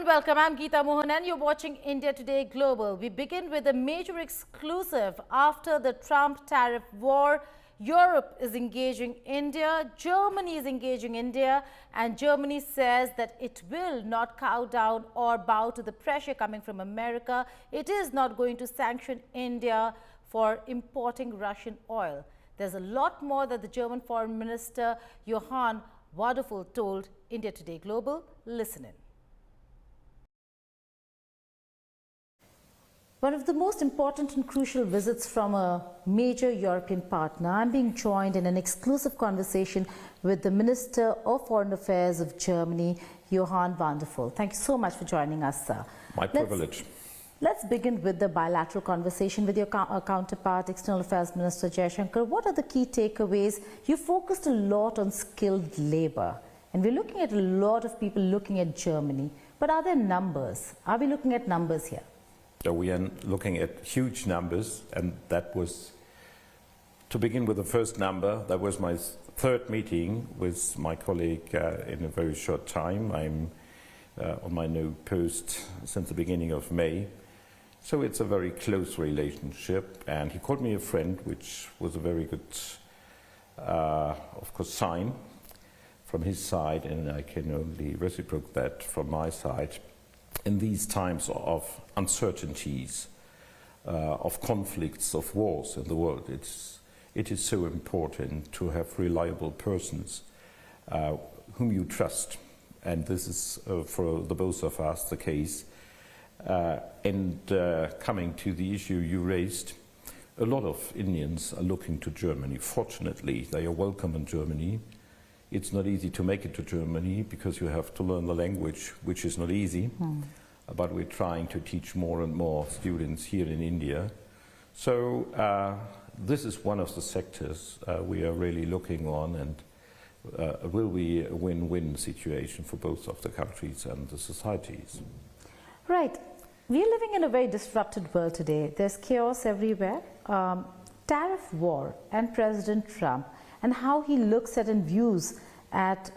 and welcome. I'm Geeta Mohan and you're watching India Today Global. We begin with a major exclusive. After the Trump tariff war, Europe is engaging India, Germany is engaging India, and Germany says that it will not cow down or bow to the pressure coming from America. It is not going to sanction India for importing Russian oil. There's a lot more that the German Foreign Minister Johann Wadehul told India Today Global. Listen in. One of the most important and crucial visits from a major European partner. I'm being joined in an exclusive conversation with the Minister of Foreign Affairs of Germany, Johann Wadehul. Thank you so much for joining us, sir. My privilege. Let's begin with the bilateral conversation with your counterpart, External Affairs Minister Jaishankar. What are the key takeaways? You focused a lot on skilled labor, and we're looking at a lot of people looking at Germany. But are there numbers? Are we looking at numbers here? So we are looking at huge numbers, and that was, to begin with the first number, that was my third meeting with my colleague in a very short time. I'm on my new post since the beginning of May. So it's a very close relationship, and he called me a friend, which was a very good, of course, sign from his side, and I can only reciprocate that from my side. In these times of uncertainties, of conflicts, of wars in the world, it is so important to have reliable persons whom you trust, and this is for the both of us the case. Coming to the issue you raised, a lot of Indians are looking to Germany. Fortunately, they are welcome in Germany. It's not easy to make it to Germany because you have to learn the language, which is not easy. But we're trying to teach more and more students here in India. So this is one of the sectors we are really looking on, and will be a win-win situation for both of the countries and the societies. Right. We're living in a very disrupted world today. There's chaos everywhere. Tariff war and President Trump, and how he looks at and views at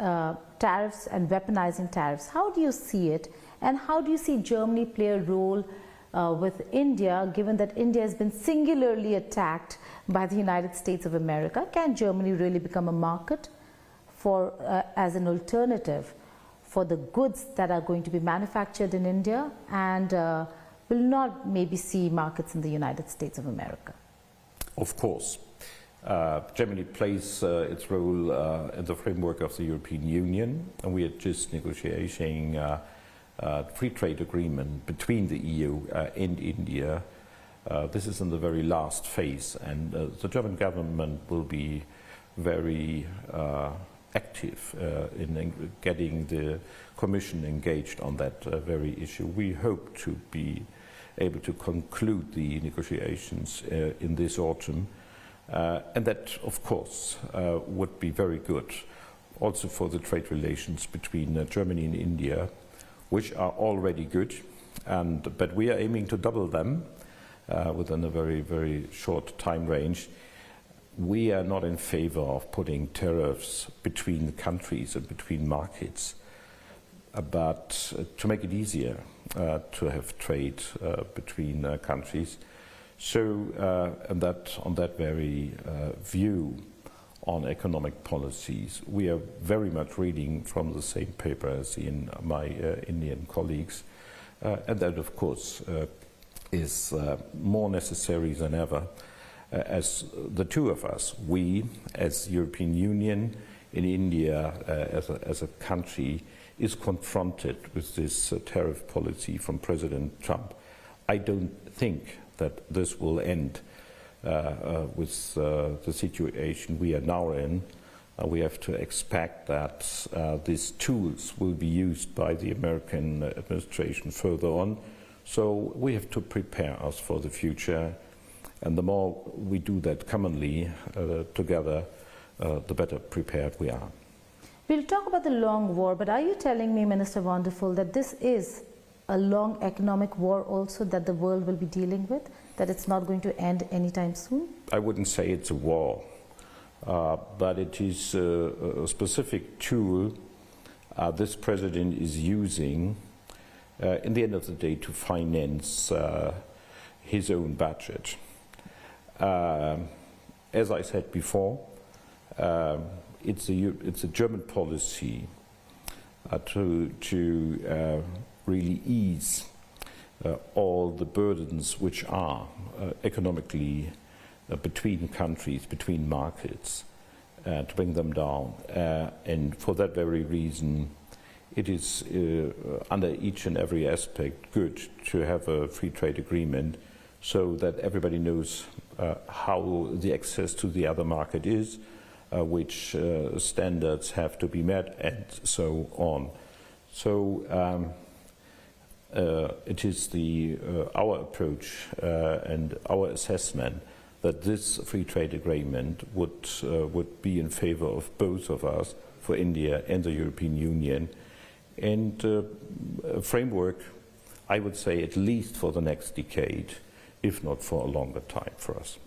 tariffs and weaponizing tariffs. How do you see it, and how do you see Germany play a role with India, given that India has been singularly attacked by the United States of America? Can Germany really become a market for as an alternative for the goods that are going to be manufactured in India, and will not maybe see markets in the United States of America? Of course. Germany plays its role in the framework of the European Union, and we are just negotiating a free trade agreement between the EU and India. This is in the very last phase, and the German government will be very active in getting the Commission engaged on that very issue. We hope to be able to conclude the negotiations in this autumn. And that, of course, would be very good also for the trade relations between Germany and India, which are already good, but we are aiming to double them within a very, very short time range. We are not in favor of putting tariffs between countries and between markets, but to make it easier to have trade between countries. So, and on that very view on economic policies, we are very much reading from the same paper as my Indian colleagues, and that, of course, is more necessary than ever, as the two of us, we as European Union in India as a country, is confronted with this tariff policy from President Trump. I don't think that this will end with the situation we are now in. We have to expect that these tools will be used by the American administration further on. So we have to prepare us for the future, and the more we do that commonly together, the better prepared we are. We'll talk about the long war, but are you telling me, Minister Wadehul, that this is a long economic war also that the world will be dealing with, that it's not going to end anytime soon? I wouldn't say it's a war, but it is a specific tool this president is using in the end of the day, to finance his own budget. As I said before, it's a German policy to really ease all the burdens which are economically between countries, between markets, to bring them down. And for that very reason, it is under each and every aspect good to have a free trade agreement so that everybody knows how the access to the other market is, which standards have to be met, and so on. So it is our approach and our assessment that this free trade agreement would be in favor of both of us, for India and the European Union, and a framework, I would say, at least for the next decade, if not for a longer time for us.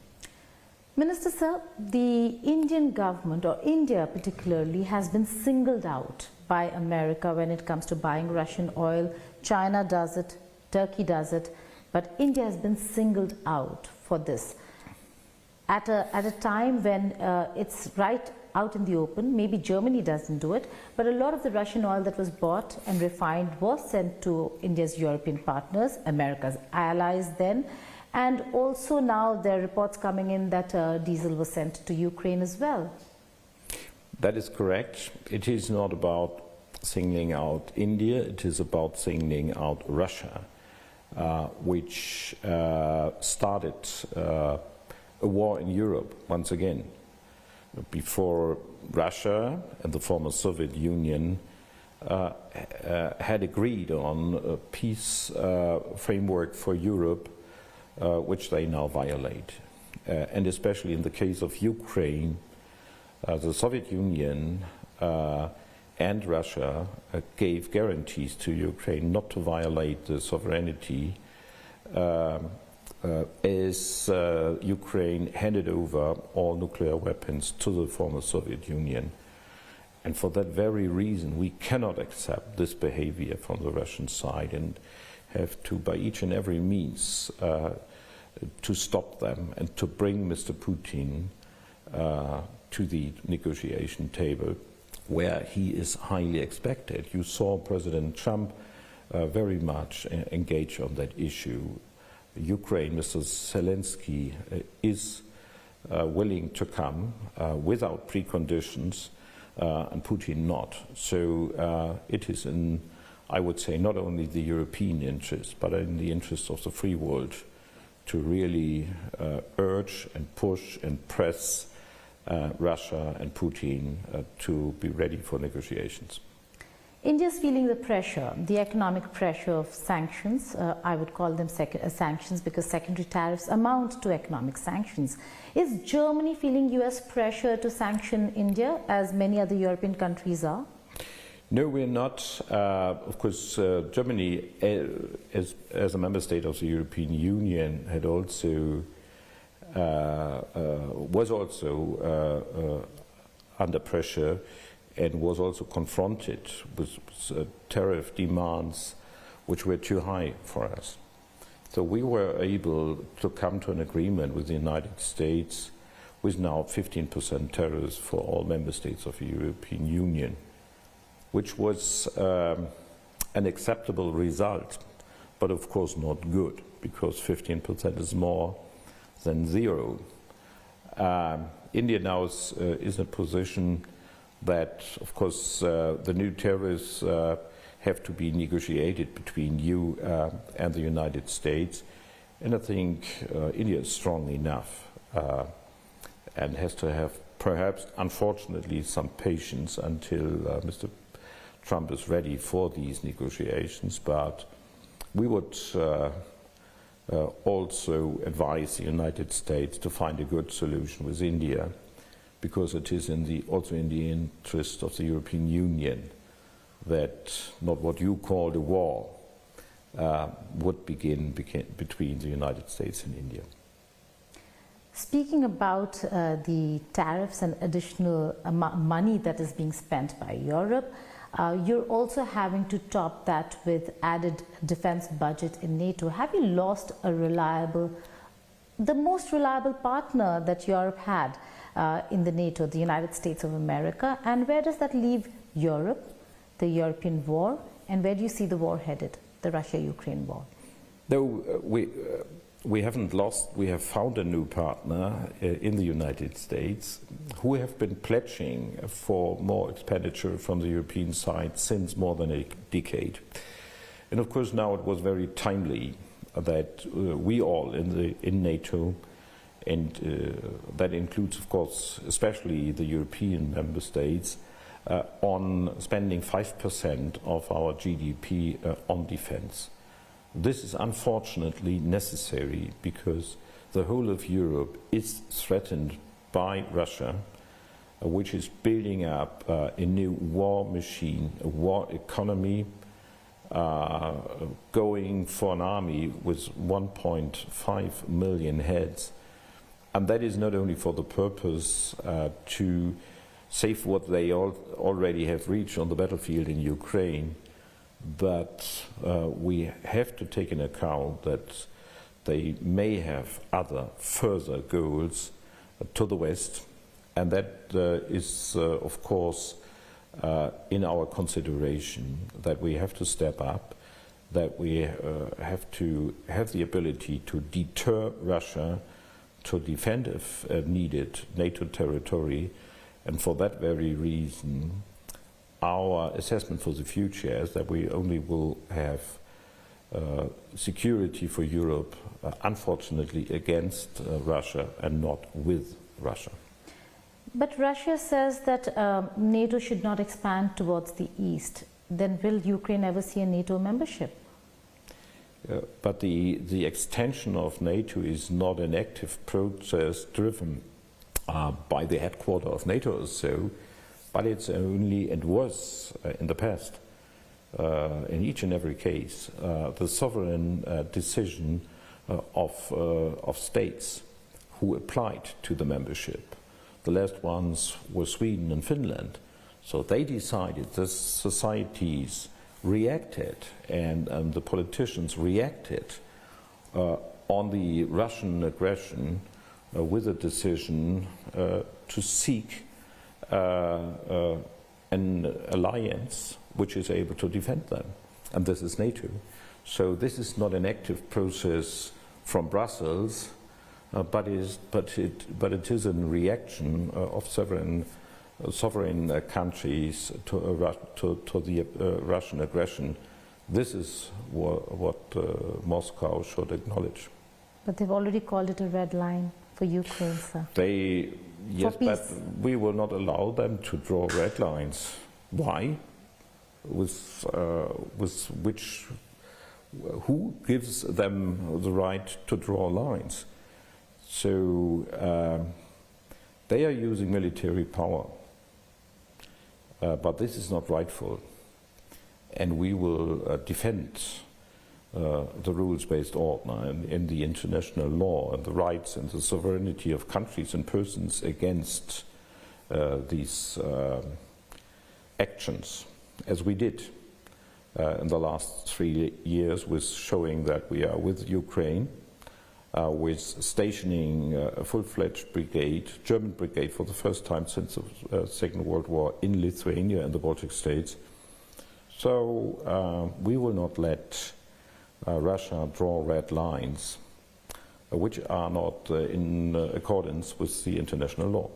Minister Sir, the Indian government, or India particularly, has been singled out by America when it comes to buying Russian oil. China does it, Turkey does it, but India has been singled out for this. At a time when it's right out in the open, maybe Germany doesn't do it, but a lot of the Russian oil that was bought and refined was sent to India's European partners, America's allies then, and also now there are reports coming in that diesel was sent to Ukraine as well. That is correct. It is not about singling out India, it is about singling out Russia, which started a war in Europe once again. Before, Russia and the former Soviet Union had agreed on a peace framework for Europe, which they now violate. And especially in the case of Ukraine, the Soviet Union and Russia gave guarantees to Ukraine not to violate the sovereignty as Ukraine handed over all nuclear weapons to the former Soviet Union. And for that very reason, we cannot accept this behavior from the Russian side and have to, by each and every means, to stop them and to bring Mr. Putin to the negotiation table, where he is highly expected. You saw President Trump very much engage on that issue. Ukraine, Mr. Zelensky, is willing to come without preconditions, and Putin not. So it is in, I would say, not only the European interest, but in the interest of the free world to really urge and push and press Russia and Putin to be ready for negotiations. India's feeling the pressure, the economic pressure of sanctions. I would call them sanctions because secondary tariffs amount to economic sanctions. Is Germany feeling US pressure to sanction India, as many other European countries are? No, we're not. Of course, Germany, as a member state of the European Union, had also was also under pressure and was also confronted with tariff demands which were too high for us. So we were able to come to an agreement with the United States with now 15% tariffs for all member states of the European Union, which was an acceptable result, but of course not good, because 15% is more than zero. India now is in a position that, of course, the new tariffs have to be negotiated between you and the United States. And I think India is strong enough and has to have, perhaps, unfortunately, some patience until Mr. Trump is ready for these negotiations. But we would also advise the United States to find a good solution with India, because it is also in the interest of the European Union that not what you call a war would begin between the United States and India. Speaking about the tariffs and additional money that is being spent by Europe, You're also having to top that with added defense budget in NATO. Have you lost the most reliable partner that Europe had in the NATO, the United States of America? And where does that leave Europe, the European war, and where do you see the war headed, the Russia-Ukraine war? No, we haven't lost. We have found a new partner in the United States who have been pledging for more expenditure from the European side since more than a decade. And of course now it was very timely that we all in NATO, and that includes of course especially the European member states, on spending 5% of our GDP on defense. This is unfortunately necessary because the whole of Europe is threatened by Russia, which is building up a new war machine, a war economy, going for an army with 1.5 million heads. And that is not only for the purpose to save what they already have reached on the battlefield in Ukraine, but we have to take into account that they may have other further goals to the West, and that is of course in our consideration, that we have to step up, that we have to have the ability to deter Russia, to defend if needed NATO territory, and for that very reason our assessment for the future is that we only will have security for Europe, unfortunately, against Russia and not with Russia. But Russia says that NATO should not expand towards the east. Then will Ukraine ever see a NATO membership? But the extension of NATO is not an active process driven by the headquarters of NATO or so, but it's only, and was in the past, in each and every case, the sovereign decision of states who applied to the membership. The last ones were Sweden and Finland. So they decided, the societies reacted, and the politicians reacted on the Russian aggression with a decision to seek an alliance which is able to defend them, and this is NATO. So this is not an active process from Brussels, but it is a reaction of sovereign countries to the Russian aggression. This is what Moscow should acknowledge. But they've already called it a red line for Ukraine, sir. Yes, but we will not allow them to draw red lines. Why? Who gives them the right to draw lines? So they are using military power, but this is not rightful, and we will defend the rules-based order and the international law and the rights and the sovereignty of countries and persons against these actions, as we did in the last 3 years, with showing that we are with Ukraine, with stationing a full-fledged brigade, German brigade, for the first time since the Second World War in Lithuania and the Baltic states. So we will not let Russia draw red lines which are not in accordance with the international law.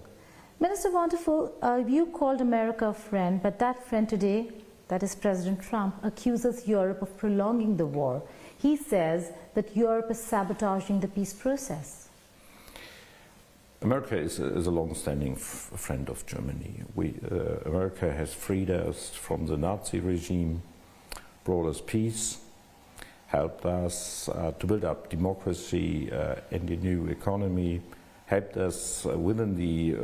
Minister Wadehul, you called America a friend, but that friend today, that is President Trump, accuses Europe of prolonging the war. He says that Europe is sabotaging the peace process. America is a long-standing friend of Germany. America has freed us from the Nazi regime, brought us peace, helped us to build up democracy and a new economy, helped us within the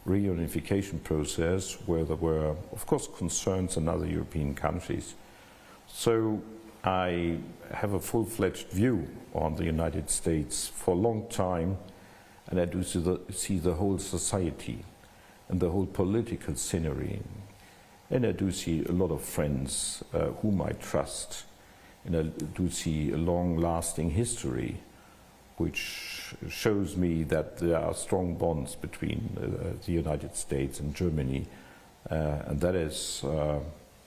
reunification process, where there were, of course, concerns in other European countries. So I have a full-fledged view on the United States for a long time, and I do see the whole society and the whole political scenery. And I do see a lot of friends whom I trust, and I do see a long-lasting history, which shows me that there are strong bonds between the United States and Germany, and that is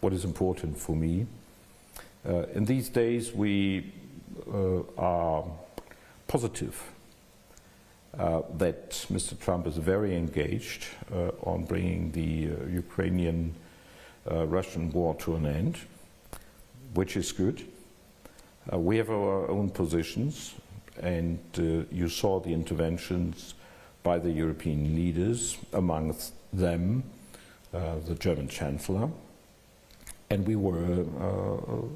what is important for me. In these days, we are positive that Mr. Trump is very engaged on bringing the Ukrainian-Russian war to an end, which is good. We have our own positions, and you saw the interventions by the European leaders, amongst them the German Chancellor, and we were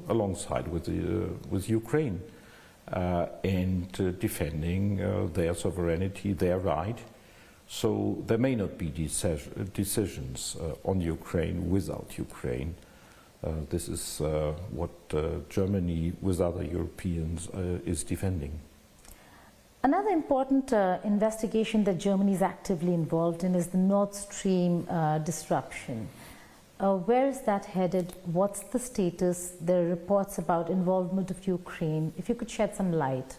alongside with Ukraine and defending their sovereignty, their right. So there may not be decisions on Ukraine without Ukraine. This is what Germany, with other Europeans, is defending. Another important investigation that Germany is actively involved in is the Nord Stream disruption. Where is that headed? What's the status? There are reports about involvement of Ukraine. If you could shed some light.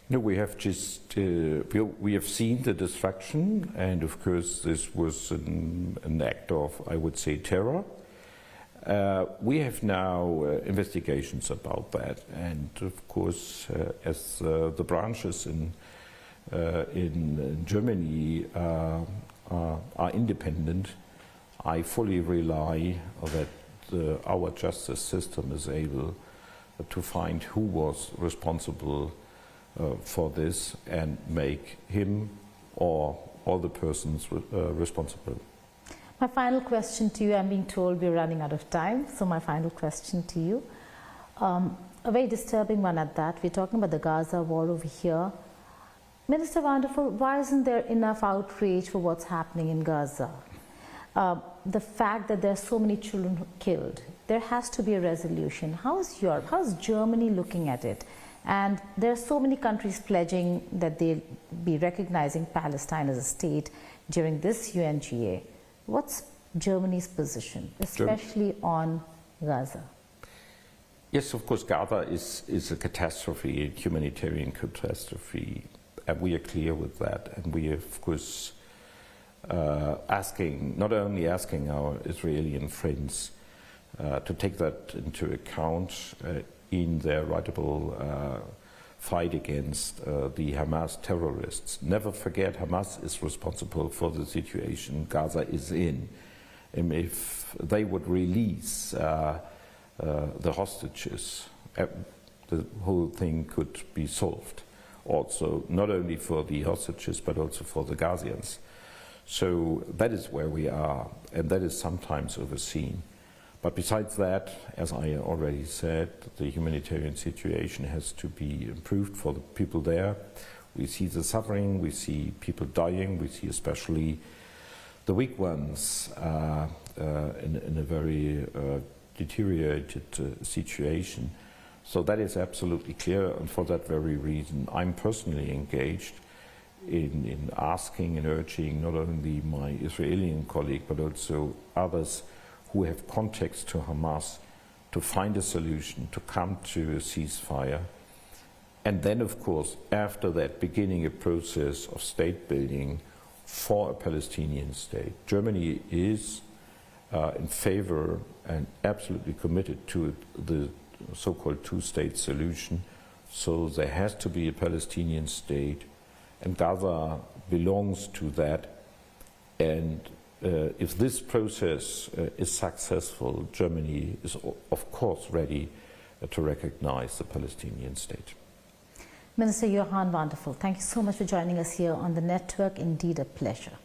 No, we have just we have seen the destruction, and of course this was an act of, I would say, terror. We have now investigations about that, and of course, as the branches in Germany are independent, I fully rely that our justice system is able to find who was responsible for this and make him or all the persons responsible. My final question to you, I'm being told we're running out of time, so my final question to you, a very disturbing one at that. We're talking about the Gaza war over here. Minister Wadehul, why isn't there enough outrage for what's happening in Gaza? The fact that there are so many children killed, there has to be a resolution. How is Europe, how is Germany looking at it? And there are so many countries pledging that they'll be recognizing Palestine as a state during this UNGA. What's Germany's position, especially on Gaza? Yes, of course, Gaza is a catastrophe, a humanitarian catastrophe, and we are clear with that. And we are, of course, not only asking our Israeli friends to take that into account in their rightable fight against the Hamas terrorists. Never forget, Hamas is responsible for the situation Gaza is in. And if they would release the hostages, the whole thing could be solved. Also, not only for the hostages, but also for the Gazians. So that is where we are, and that is sometimes overseen. But besides that, as I already said, the humanitarian situation has to be improved for the people there. We see the suffering, we see people dying, we see especially the weak ones in a very deteriorated situation. So that is absolutely clear, and for that very reason, I'm personally engaged in asking and urging not only my Israeli colleague, but also others who have contacts to Hamas to find a solution, to come to a ceasefire. And then, of course, after that, beginning a process of state building for a Palestinian state. Germany is in favor and absolutely committed to the so-called two-state solution. So there has to be a Palestinian state, and Gaza belongs to that. And if this process is successful, Germany is of course ready to recognize the Palestinian state. Minister Johann Wadehul, thank you so much for joining us here on the network. Indeed a pleasure.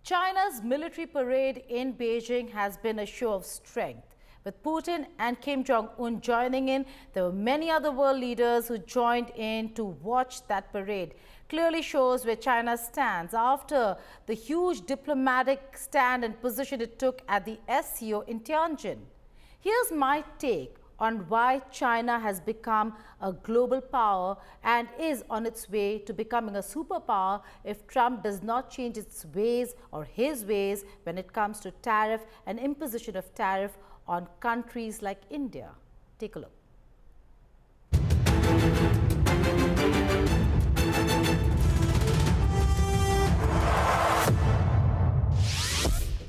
China's military parade in Beijing has been a show of strength. With Putin and Kim Jong-un joining in, there were many other world leaders who joined in to watch that parade. Clearly shows where China stands after the huge diplomatic stand and position it took at the SCO in Tianjin. Here's my take on why China has become a global power and is on its way to becoming a superpower if Trump does not change its ways or his ways when it comes to tariff and imposition of tariff on countries like India. Take a look.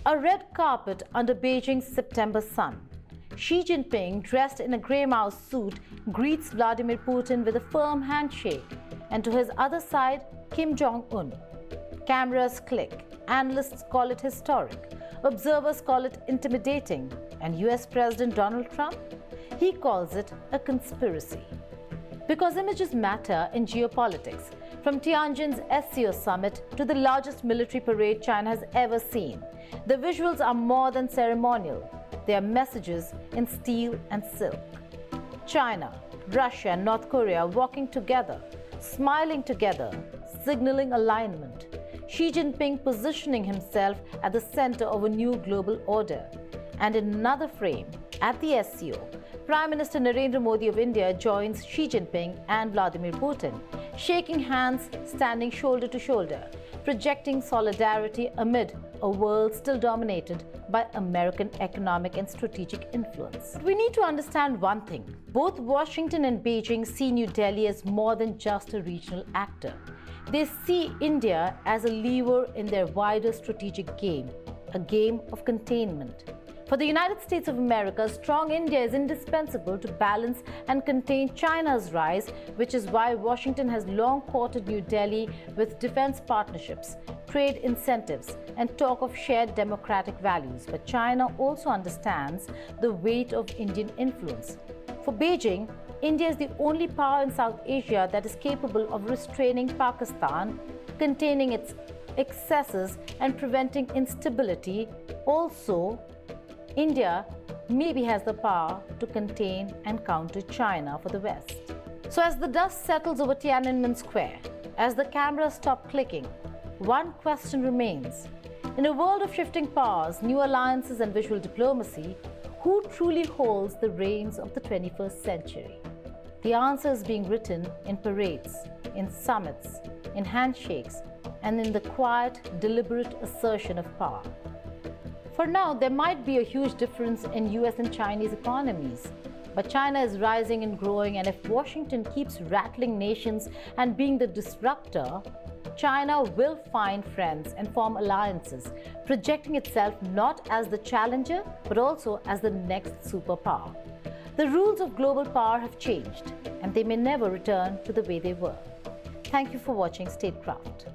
A red carpet under Beijing's September sun. Xi Jinping, dressed in a grey mouse suit, greets Vladimir Putin with a firm handshake. And to his other side, Kim Jong-un. Cameras click. Analysts call it historic. Observers call it intimidating. And US President Donald Trump? He calls it a conspiracy. Because images matter in geopolitics. From Tianjin's SCO summit to the largest military parade China has ever seen, the visuals are more than ceremonial. They are messages in steel and silk. China, Russia and North Korea walking together, smiling together, signaling alignment. Xi Jinping positioning himself at the center of a new global order. And in another frame, at the SCO, Prime Minister Narendra Modi of India joins Xi Jinping and Vladimir Putin, shaking hands, standing shoulder to shoulder, projecting solidarity amid a world still dominated by American economic and strategic influence. But we need to understand one thing. Both Washington and Beijing see New Delhi as more than just a regional actor. They see India as a lever in their wider strategic game, a game of containment. For the United States of America, strong India is indispensable to balance and contain China's rise, which is why Washington has long courted New Delhi with defense partnerships, trade incentives, and talk of shared democratic values. But China also understands the weight of Indian influence. For Beijing, India is the only power in South Asia that is capable of restraining Pakistan, containing its excesses, and preventing instability. Also, India maybe has the power to contain and counter China for the West. So as the dust settles over Tiananmen Square, as the cameras stop clicking, one question remains. In a world of shifting powers, new alliances and visual diplomacy, who truly holds the reins of the 21st century? The answer is being written in parades, in summits, in handshakes, and in the quiet, deliberate assertion of power. For now, there might be a huge difference in US and Chinese economies. But China is rising and growing, and if Washington keeps rattling nations and being the disruptor, China will find friends and form alliances, projecting itself not as the challenger, but also as the next superpower. The rules of global power have changed, and they may never return to the way they were. Thank you for watching Statecraft.